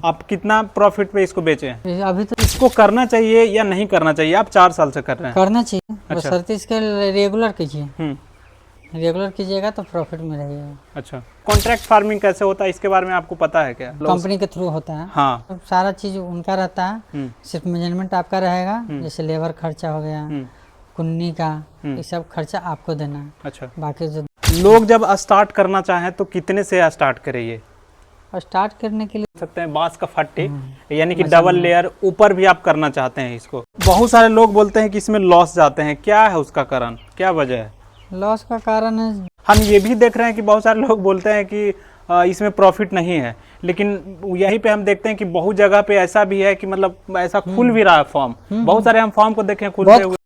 आप कितना प्रॉफिट पे इसको बेचे हैं? अभी तो इसको करना चाहिए या नहीं करना चाहिए? आप 4 साल से कर रहे हैं। करना चाहिए, अच्छा। बशर्ते इसके रेगुलर कीजिए। हम्म। रेगुलर कीजिएगा तो प्रॉफिट में रहिएगा। अच्छा, कॉन्ट्रैक्ट फार्मिंग कैसे होता है इसके बारे में आपको पता है क्या? कंपनी के थ्रू होता है। हाँ। तो सारा चीज उनका रहता है, सिर्फ मैनेजमेंट आपका रहेगा। जैसे लेबर खर्चा हो गया, कुन्नी का, ये सब खर्चा आपको देना है। अच्छा, बाकी जो लोग जब स्टार्ट करना चाहें तो कितने से स्टार्ट करें? ये स्टार्ट करने के लिए सकते हैं बांस का फट्टे, यानी कि डबल लेयर ऊपर भी आप करना चाहते हैं इसको। बहुत सारे लोग बोलते हैं कि इसमें लॉस जाते हैं, क्या है उसका कारण, क्या वजह है? लॉस का कारण है, हम ये भी देख रहे हैं कि बहुत सारे लोग बोलते हैं कि इसमें प्रॉफिट नहीं है, लेकिन यहीं पे हम देखते हैं कि बहुत जगह पे ऐसा भी है कि मतलब ऐसा खुल भी रहा है फॉर्म। बहुत सारे हम फॉर्म को देखे खुलते हुए।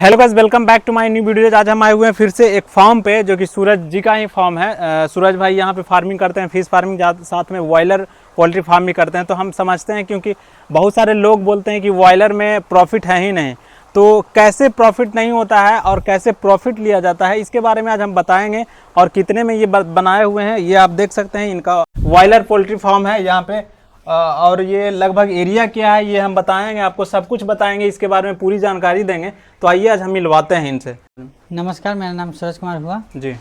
Hello guys, welcome back to my new video. आज हम आए हुए हैं फिर से एक फार्म पे, जो कि सूरज जी का ही फार्म है। सूरज भाई यहाँ पे फार्मिंग करते हैं, फिश फार्मिंग, साथ में बॉयलर पोल्ट्री फार्म भी करते हैं। तो हम समझते हैं, क्योंकि बहुत सारे लोग बोलते हैं कि बॉयलर में प्रॉफिट है ही नहीं, तो कैसे प्रॉफिट नहीं होता है और कैसे प्रॉफिट लिया जाता है, इसके बारे में आज हम बताएंगे। और कितने में ये बनाए हुए हैं ये आप देख सकते हैं। इनका बॉयलर पोल्ट्री फार्म है यहाँ पे, और ये लगभग एरिया क्या है ये हम बताएंगे, आपको सब कुछ बताएंगे, इसके बारे में पूरी जानकारी देंगे। तो आइए आज हम मिलवाते हैं इनसे। नमस्कार, मेरा नाम सूरज कुमार हुआ जी,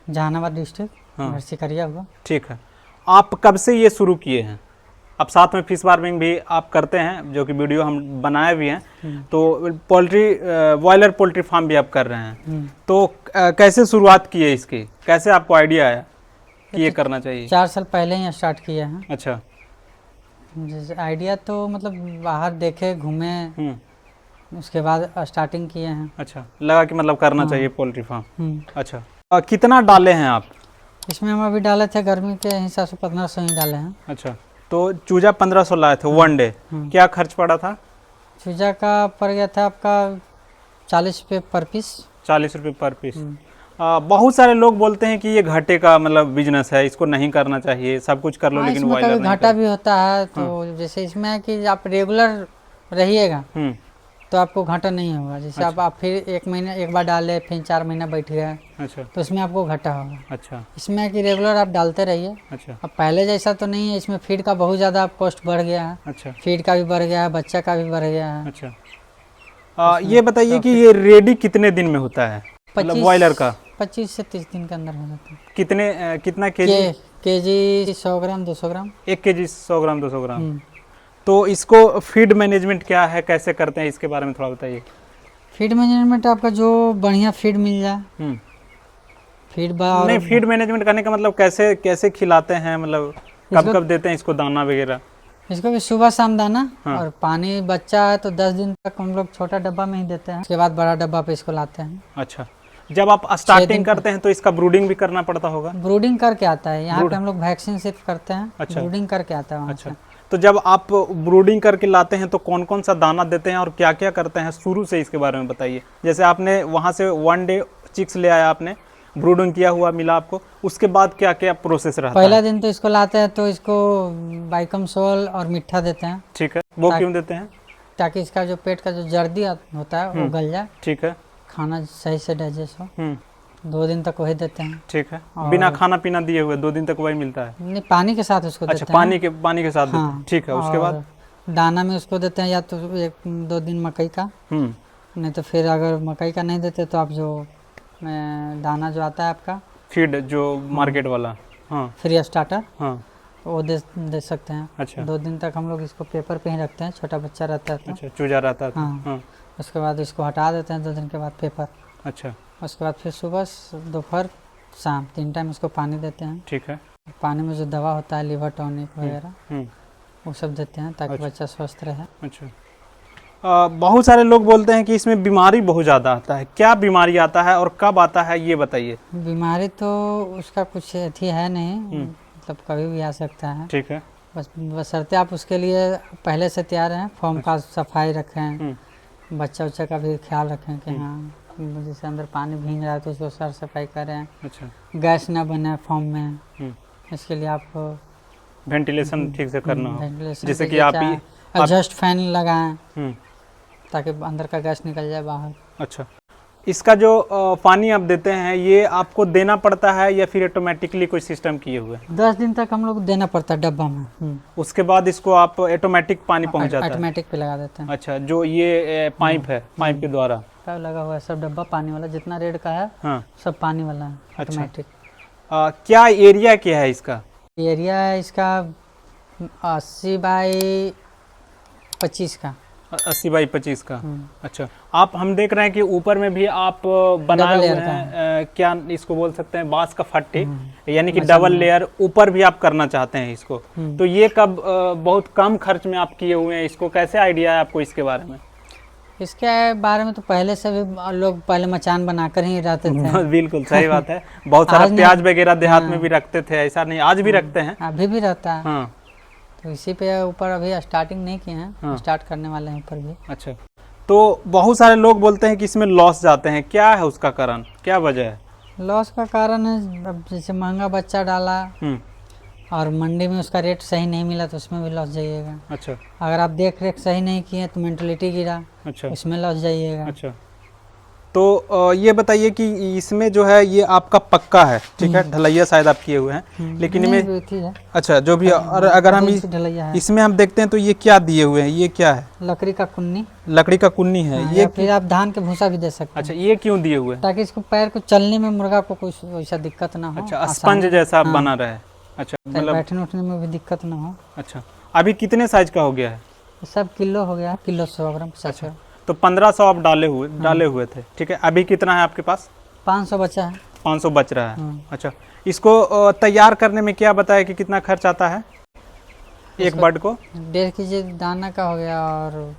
जहानाबाद डिस्ट्रिक्ट, हाँ। घर सिकरिया हुआ। ठीक है, आप कब से ये शुरू किए हैं? अब साथ में फिश फार्मिंग भी आप करते हैं, जो कि वीडियो हम बनाए भी हैं। तो पोल्ट्री बॉयलर पोल्ट्री फार्म भी आप कर रहे हैं, तो कैसे शुरुआत की है इसकी? कैसे आपको आइडिया आया कि ये करना चाहिए? 4 साल पहले ही स्टार्ट किया है। अच्छा। जैसे आइडिया तो मतलब बाहर देखे, घूमे, उसके बाद स्टार्टिंग किए हैं। अच्छा, लगा कि मतलब करना चाहिए पोल्ट्री फार्म। अच्छा, कितना डाले हैं आप इसमें हम अभी डाले थे गर्मी के हिसाब से 1500 ही डाले हैं। अच्छा, तो चूजा 1500 लाए थे वन डे। क्या खर्च पड़ा था? चूजा का पड़ गया था आपका 40 रुपये पर पीस। 40 रुपये पर पीस। बहुत सारे लोग बोलते हैं कि ये घाटे का मतलब बिजनेस है, इसको नहीं करना चाहिए, सब कुछ कर लो लेकिन इसमें बॉयलर कभी नहीं घाटा भी होता है। तो जैसे इसमें है कि आप रेगुलर रहिएगा तो आपको घाटा नहीं होगा। जैसे अच्छा। आप फिर एक महीने एक बार डाले, फिर 4 महीना बैठ गए, अच्छा। तो इसमें आपको घाटा होगा। अच्छा। इसमें है कि रेगुलर आप डालते रहिए। अच्छा। अब पहले जैसा तो नहीं है, इसमें फीड का बहुत ज़्यादा कॉस्ट बढ़ गया है। अच्छा। फीड का भी बढ़ गया है, बच्चा का भी बढ़ गया है। अच्छा, ये बताइए कि ये रेडी कितने दिन में होता है, मतलब बॉयलर का? 25 से 30 दिन के अंदर हो जाता है। कितना केजी? केजी 100 ग्राम 200 ग्राम। 1 केजी 100 ग्राम 200 ग्राम। तो इसको फीड मैनेजमेंट क्या है, कैसे करते हैं, इसके बारे में थोड़ा बताइए। फीड मैनेजमेंट आपका जो बढ़िया फीड मिल जाए। फीड नहीं, फीड मैनेजमेंट करने का मतलब कैसे कैसे खिलाते हैं, मतलब कब कब देते हैं इसको दाना वगैरह? इसको भी सुबह शाम दाना। हाँ। और पानी बच्चा है तो 10 दिन तक हम लोग छोटा डब्बा में ही देते हैं, उसके बाद बड़ा डब्बा पे इसको लाते हैं। अच्छा, जब आप स्टार्टिंग करते हैं तो इसका ब्रूडिंग भी करना पड़ता होगा? ब्रूडिंग करके आता है यहाँ पे, हम लोग वैक्सीन सिर्फ करते हैं। अच्छा। ब्रूडिंग करके आता है वहाँ अच्छा, से। तो जब आप ब्रूडिंग करके लाते हैं तो कौन कौन सा दाना देते हैं और क्या क्या करते हैं, शुरू से इसके बारे में बताइए। जैसे आपने वहाँ से वन डे चिक्स ले आया, आपने ब्रूडिंग किया हुआ मिला आपको, उसके बाद क्या क्या प्रोसेस रहता है? पहला दिन तो इसको लाते हैं तो इसको बाइकम सोल और मिट्ठा देते हैं। ठीक है, वो क्यों देते हैं? ताकि इसका जो पेट का जो जर्दी होता है वो गल जाए। ठीक है, खाना सही से डाइजेस्ट हो। 2 दिन तक वही देते हैं। ठीक है, बिना खाना पीना दिए हुए 2 दिन तक वही मिलता है? नहीं, पानी के साथ उसको अच्छा, देते हैं। पानी के साथ देते हैं। ठीक है, उसके बाद दाना में उसको देते हैं, या तो 1-2 दिन मकई का, नहीं तो फिर अगर मकई का नहीं देते तो आप जो दाना जो आता है आपका फीड, जो मार्केट वाला, हाँ, फ्री स्टार्टर, हाँ, वो दे सकते हैं। अच्छा। 2 दिन तक हम लोग इसको पेपर पे ही रखते हैं, छोटा बच्चा रहता है तो। अच्छा, चूजा रहता था। हाँ। हाँ। उसके बाद इसको हटा देते हैं 2 दिन के बाद पेपर। अच्छा। उसके बाद फिर सुबह दोपहर शाम 3 टाइम इसको पानी देते हैं। ठीक है। पानी में जो दवा होता है, लिवर टॉनिक वगैरह, वो सब देते हैं ताकि बच्चा स्वस्थ रहे। अच्छा, बहुत सारे लोग बोलते हैं कि इसमें बीमारी बहुत ज़्यादा आता है, क्या बीमारी आता है और कब आता है ये बताइए। बीमारी तो उसका कुछ अथी है नहीं, मतलब कभी भी आ सकता है। ठीक है, बस बशर्ते आप उसके लिए पहले से तैयार हैं, फॉर्म का सफाई रखें, बच्चा उच्चा का भी ख्याल रखें कि हाँ जैसे अंदर पानी भीग रहा है तो उसको साफ सफाई करें। अच्छा, गैस ना बने फॉर्म में, इसके लिए आपको वेंटिलेशन ठीक से करना हो, वेंटिलेशन जैसे कि आप एडजस्ट फैन लगाएं ताकि अंदर का गैस निकल जाए बाहर। अच्छा, इसका जो पानी आप देते हैं ये आपको देना पड़ता है या फिर ऑटोमेटिकली कोई सिस्टम किए हुए? 10 दिन तक हम लोग देना पड़ता है डब्बा में। उसके बाद इसको आप ऑटोमेटिक पानी पहुंच जाता है? ऑटोमेटिक पे लगा देते हैं। अच्छा, जो ये पाइप है, पाइप के द्वारा पाइप लगा हुआ है, सब डब्बा पानी वाला, जितना रेड का है हाँ सब पानी वाला है, अच्छा। ऑटोमेटिक। क्या एरिया क्या है इसका? एरिया है इसका 80 बाई 25 का। 80 बाई 25 का। अच्छा, आप हम देख रहे हैं कि ऊपर में भी आप बनाए डबल हुए लेयर का हैं, क्या इसको बोल सकते हैं, बांस का फट्टी, यानी कि डबल लेयर ऊपर भी आप करना चाहते हैं इसको। तो ये कब बहुत कम खर्च में आप किए हुए हैं इसको, कैसे आइडिया है आपको इसके बारे में? इसके बारे में तो पहले से भी लोग पहले मचान बनाकर ही रहते थे। बिल्कुल सही बात है। बहुत सारा आज नहीं- प्याज वगैरह देहात में भी रखते थे, ऐसा नहीं, आज भी रखते हैं। अभी भी रहता है। हाँ तो इसी पे ऊपर अभी स्टार्टिंग नहीं किए हैं, हाँ। स्टार्ट करने वाले हैं ऊपर भी। अच्छा, तो बहुत सारे लोग बोलते हैं कि इसमें लॉस जाते हैं, क्या है उसका कारण, क्या वजह है? लॉस का कारण है अब जैसे महंगा बच्चा डाला और मंडी में उसका रेट सही नहीं मिला तो उसमें भी लॉस जाइएगा। अच्छा अगर आप देख रेख सही नहीं किए तो मेंटलिटी गिरा, अच्छा उसमें लॉस जाइएगा। अच्छा, तो ये बताइए कि इसमें जो है ये आपका पक्का है, ठीक है, ढलैया शायद आप किए हुए हैं, लेकिन नहीं, इनमें अथी है, अच्छा जो भी, और अगर हम दिन से ढलैया है। इसमें हम देखते हैं तो ये क्या दिए हुए हैं, ये क्या है? लकड़ी का कुन्नी। लकड़ी का कुन्नी है। हाँ, ये या फिर आप धान के भूसा भी दे सकते अच्छा, हैं, ये क्यों दिए हुए हैं? ताकि इसको पैर को चलने में मुर्गा को कुछ वैसा दिक्कत ना हो। अच्छा, आसान स्पंज जैसा हाँ। बना रहे। अच्छा, ताकि मतलब बैठने उठने में भी दिक्कत ना हो। अच्छा, अभी कितने साइज का हो गया है? ये सब किलो हो गया, किलो 100 ग्राम 50 ग्राम। तो 1500 आप डाले हुए थे, ठीक है। अभी कितना है आपके पास? 500 बचा है। 500 बच रहा है। हाँ। अच्छा, इसको तैयार करने में क्या बताया कि कितना खर्च आता है एक बर्ड को? 1.5 केजी दाना का हो गया और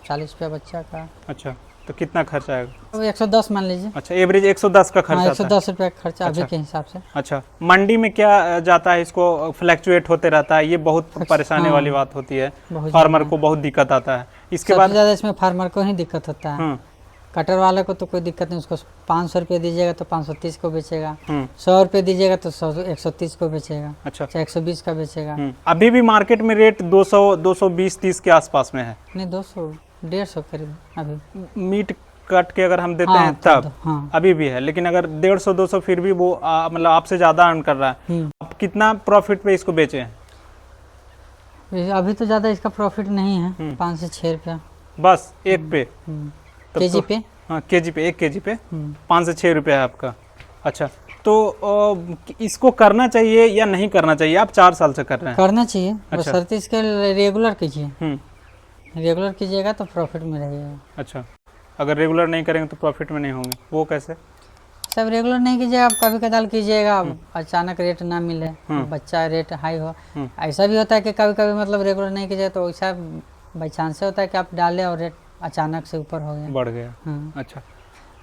40 रुपया बच्चा का। अच्छा, तो कितना खर्च आएगा? तो 110 मान लीजिए। अच्छा, एवरेज 110 का खर्च हाँ, आता है। 110 रुपया खर्चा अभी अच्छा। के हिसाब से। अच्छा, मंडी में क्या जाता है, इसको फ्लैक्चुएट होते रहता है, ये बहुत परेशानी हाँ। वाली बात होती है, बहुत फार्मर ज़्यादा। को बहुत दिक्कत आता है। इसके सबसे बाद ज़्यादा इसमें फार्मर को ही दिक्कत होता है। कटर वाले को तो कोई दिक्कत नहीं, उसको 500 रुपये दीजिएगा तो 530 को बेचेगा, 100 रुपये दीजिएगा तो 130 को बेचेगा, अच्छा, चाहे 120 का बेचेगा। अभी भी मार्केट में रेट 220-30 के आसपास में है। नहीं 200 150 करीब अभी। मीट कट के अगर हम देते हाँ, हैं तब हाँ। अभी भी है, लेकिन अगर 150-200 फिर भी वो मतलब आपसे ज़्यादा अर्न कर रहा है। आप कितना प्रॉफिट पे इसको बेचे हैं? अभी तो ज़्यादा इसका प्रॉफिट नहीं है, 5 से 6 रुपया बस एक पे? तब केजी तो- पे। हाँ, केजी पे, 1 केजी पे 5 से 6 रुपया है आपका। अच्छा, तो इसको करना चाहिए या नहीं करना चाहिए? आप 4 साल से कर रहे हैं। करना चाहिए, अच्छा। बशर्ते इसके रेगुलर कीजिए। हम्म, रेगुलर कीजिएगा तो प्रॉफिट में रहिएगा। अच्छा, अगर रेगुलर नहीं करेंगे तो प्रॉफिट में नहीं होंगे, वो कैसे? सब रेगुलर नहीं कीजिएगा, आप कभी कदाल कीजिएगा, अचानक रेट ना मिले, बच्चा रेट हाई हो। ऐसा भी होता है कि कभी कभी मतलब रेगुलर नहीं कीजिए तो ऐसा बाई चांस होता है कि आप डाले और रेट अचानक से ऊपर हो गया, बढ़ गया। हाँ। अच्छा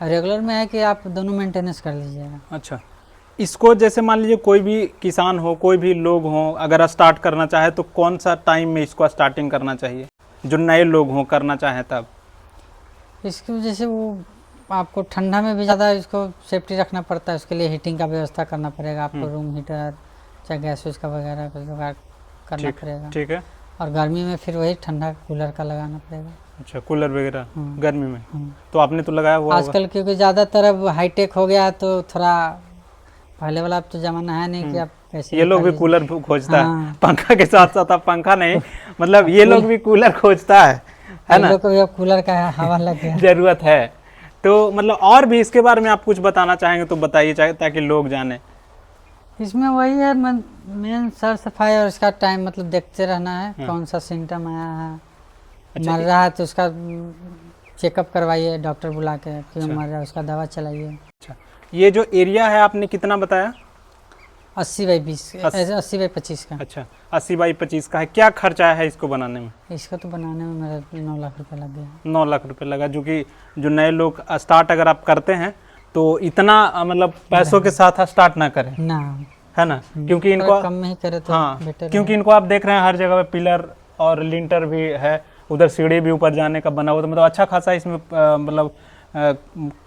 रेगुलर में है कि आप दोनों मेंटेनेंस कर लीजिएगा। अच्छा, इसको जैसे मान लीजिए कोई भी किसान हो, कोई भी लोग हों, अगर स्टार्ट करना चाहे तो कौन सा टाइम में इसको स्टार्टिंग करना चाहिए, जो नए लोग हों करना चाहें तब? इसकी वजह से वो आपको ठंडा में भी ज़्यादा इसको सेफ्टी रखना पड़ता है, उसके लिए हीटिंग का व्यवस्था करना पड़ेगा आपको, रूम हीटर चाहे गैस वैस का वगैरह का जुगाड़ करना पड़ेगा। ठीक है। और गर्मी में फिर वही ठंडा कूलर का लगाना पड़ेगा। अच्छा, कूलर वगैरह गर्मी में? तो आपने तो लगाया हुआ होगा। आजकल क्योंकि ज़्यादातर अब हाईटेक हो गया है तो थोड़ा पहले वाला अब तो ज़माना है नहीं कि आप कैसे। ये लोग भी कूलर खोजता हाँ। है, पंखा के साथ साथ। अब पंखा नहीं, मतलब ये लोग भी कूलर खोजता है ना? लोग को भी अब कूलर का हवा लग गया। जरूरत है। तो मतलब और भी इसके बारे में आप कुछ बताना चाहेंगे तो बताइए, ताकि लोग जाने। इसमें वही है मेन सर सफाई और इसका टाइम मतलब देखते रहना है, कौन सा सिम्टम आया है, मर रहा है तो उसका चेकअप करवाइए, डॉक्टर बुला के क्यों मर रहा है उसका दवा चलाइए। अच्छा, ये जो एरिया है आपने कितना बताया? 80 बाई 20, 80 बाई 25 का। अच्छा, 80 बाई 25 का है। क्या खर्चा है इसको बनाने में? इसका तो बनाने में मेरा 9 लाख रुपए लग गया। 9 लाख रुपए लगा, जो कि जो नए लोग स्टार्ट अगर आप करते हैं तो इतना मतलब पैसों के साथ स्टार्ट ना करें, ना है ना? क्योंकि इनको कम में ही करे तो हाँ, बेटर क्योंकि इनको आप देख रहे हैं हर जगह पे पिलर और लिंटर भी है, उधर सीढ़ी भी ऊपर जाने का बना हुआ, तो मतलब अच्छा खासा इसमें मतलब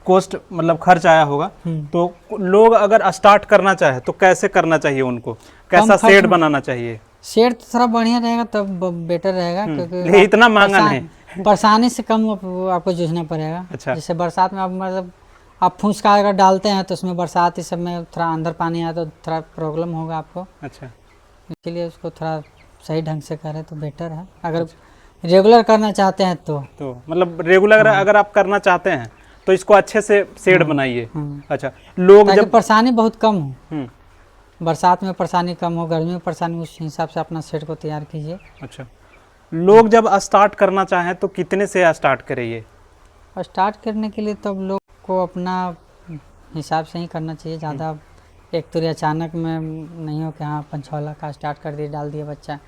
कॉस्ट मतलब खर्च आया होगा। तो लोग अगर स्टार्ट करना चाहे तो कैसे करना चाहिए उनको, कैसा शेड बनाना चाहिए? शेड तो थोड़ा बढ़िया रहेगा तब बेटर रहेगा, क्योंकि ये इतना महंगा आसान- नहीं, परेशानी से कम आपको जूझना पड़ेगा। अच्छा। जैसे बरसात में आप मतलब आप फूंस का अगर डालते हैं तो उसमें बरसात इस सब में थोड़ा अंदर पानी आया तो थोड़ा प्रॉब्लम होगा आपको, अच्छा इसीलिए उसको थोड़ा सही ढंग से करें तो बेटर है। अगर रेगुलर करना चाहते हैं तो मतलब रेगुलर अगर आप करना चाहते हैं तो इसको अच्छे से शेड बनाइए। अच्छा, लोग ताकि जब परेशानी बहुत कम हो, हम्म, बरसात में परेशानी कम हो, गर्मी में परेशानी, उस हिसाब से अपना शेड को तैयार कीजिए। अच्छा, लोग जब स्टार्ट करना चाहें तो कितने से स्टार्ट करें ये? और स्टार्ट करने के लिए तो अब लोग को अपना हिसाब से ही करना चाहिए। ज़्यादा एक तो अचानक में नहीं हो कि हाँ 5-6 लाख का स्टार्ट कर दिए, डाल दिया बच्चा,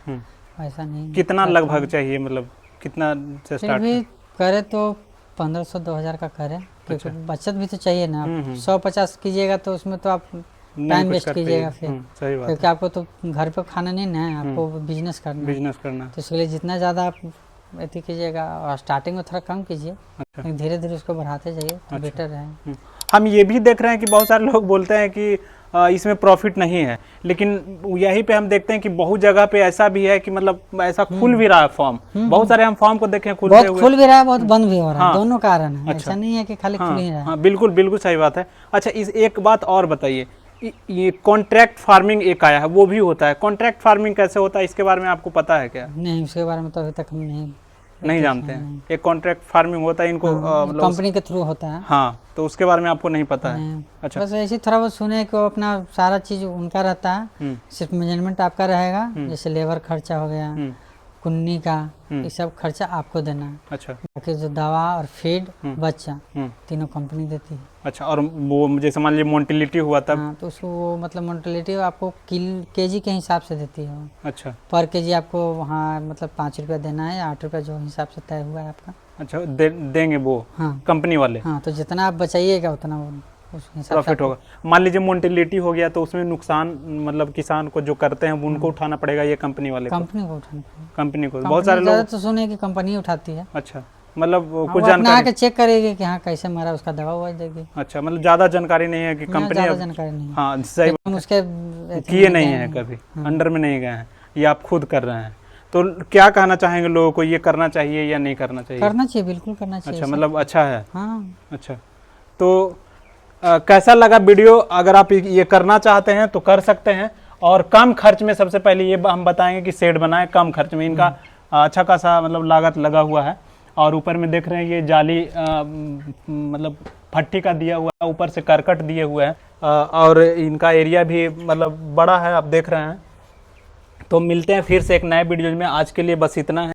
ऐसा नहीं। कितना लगभग चाहिए, मतलब कितना से फिर स्टार्ट भी करे तो 1500-2000 का करें, क्योंकि बचत भी तो चाहिए ना। आप 100-50 कीजिएगा तो उसमें तो आप टाइम वेस्ट कीजिएगा फिर, सही बात क्योंकि आपको तो घर पे खाना नहीं ना है, आपको बिजनेस करना है। बिजनेस करना। तो इसलिए जितना ज़्यादा आप अथी कीजिएगा और स्टार्टिंग में थोड़ा कम कीजिए, अच्छा। धीरे धीरे उसको बढ़ाते जाइए तो बेटर है। हम ये भी देख रहे हैं कि बहुत सारे लोग बोलते हैं कि इसमें प्रॉफिट नहीं है, लेकिन यहीं पे हम देखते हैं कि बहुत जगह पे ऐसा भी है कि मतलब ऐसा खुल भी रहा है फॉर्म। बहुत सारे हम फॉर्म को देखे खुलते बहुत हुए। खुल भी रहा है, बहुत बंद भी हो रहा है। हाँ। दोनों कारण है, अच्छा। ऐसा नहीं है कि खाली खुल ही रहा है। हाँ बिल्कुल बिल्कुल सही बात है। अच्छा, इस एक बात और बताइए, ये कॉन्ट्रैक्ट फार्मिंग एक आया है, वो भी होता है। कॉन्ट्रैक्ट फार्मिंग कैसे होता है, इसके बारे में आपको पता है क्या? नहीं, उसके बारे में तो अभी तक हम नहीं जानते हैं। एक कॉन्ट्रैक्ट फार्मिंग होता है, इनको मतलब कंपनी के थ्रू होता है। हाँ, तो उसके बारे में आपको नहीं पता है? नहीं। अच्छा। बस ऐसे ही थोड़ा बहुत सुने कि वो अपना सारा चीज़ उनका रहता है, सिर्फ मैनेजमेंट आपका रहेगा। जैसे लेबर खर्चा हो गया, कुन्नी का, ये सब खर्चा आपको देना है। अच्छा। बाकी जो दवा और फीड, बच्चा, तीनों कंपनी देती है। अच्छा, और वो जैसे मान लीजिए मोर्टेलिटी हुआ तब? हाँ, तो उसको वो मतलब मोर्टेलिटी आपको केजी के हिसाब से देती है वो। अच्छा। पर केजी आपको वहाँ मतलब 5 रुपया देना है, 8 रुपया जो हिसाब से तय हुआ है आपका। अच्छा, देंगे वो? हाँ, कंपनी वाले? हाँ, तो जितना आप बचाइएगा उतना वो उस हिसाब से प्रॉफिट होगा। मान लीजिए मोर्टेलिटी हो गया तो उसमें नुकसान मतलब किसान को जो करते हैं उनको उठाना पड़ेगा, ये कंपनी वाले को? कंपनी को उठाना पड़ेगा। कंपनी को बहुत सारे लोग तो सुने कि कंपनी उठाती है। अच्छा, मतलब हाँ, कुछ वो अपना जानकारी? आके चेक करेगी कि हाँ कैसे मारा, उसका दवा हुआ देगी। अच्छा, मतलब ज्यादा जानकारी नहीं है कि यहाँ कंपनी ज़्यादा जानकारी नहीं है। हाँ सही हम उसके किए नहीं है, कभी अंडर में नहीं गए हैं, ये आप खुद कर रहे हैं। तो क्या कहना चाहेंगे लोगों को, ये करना चाहिए या नहीं करना चाहिए? करना चाहिए, बिल्कुल करना चाहिए। अच्छा, मतलब अच्छा है। हाँ। अच्छा, तो कैसा लगा वीडियो? अगर आप ये करना चाहते हैं तो कर सकते हैं, और कम खर्च में सबसे पहले ये हम बताएंगे कि शेड बनाएं कम खर्च में। इनका अच्छा खासा मतलब लागत लगा हुआ है, और ऊपर में देख रहे हैं ये जाली मतलब फट्टी का दिया हुआ है, ऊपर से करकट दिए हुए हैं, और इनका एरिया भी मतलब बड़ा है, आप देख रहे हैं। तो मिलते हैं फिर से एक नए वीडियो में। आज के लिए बस इतना है।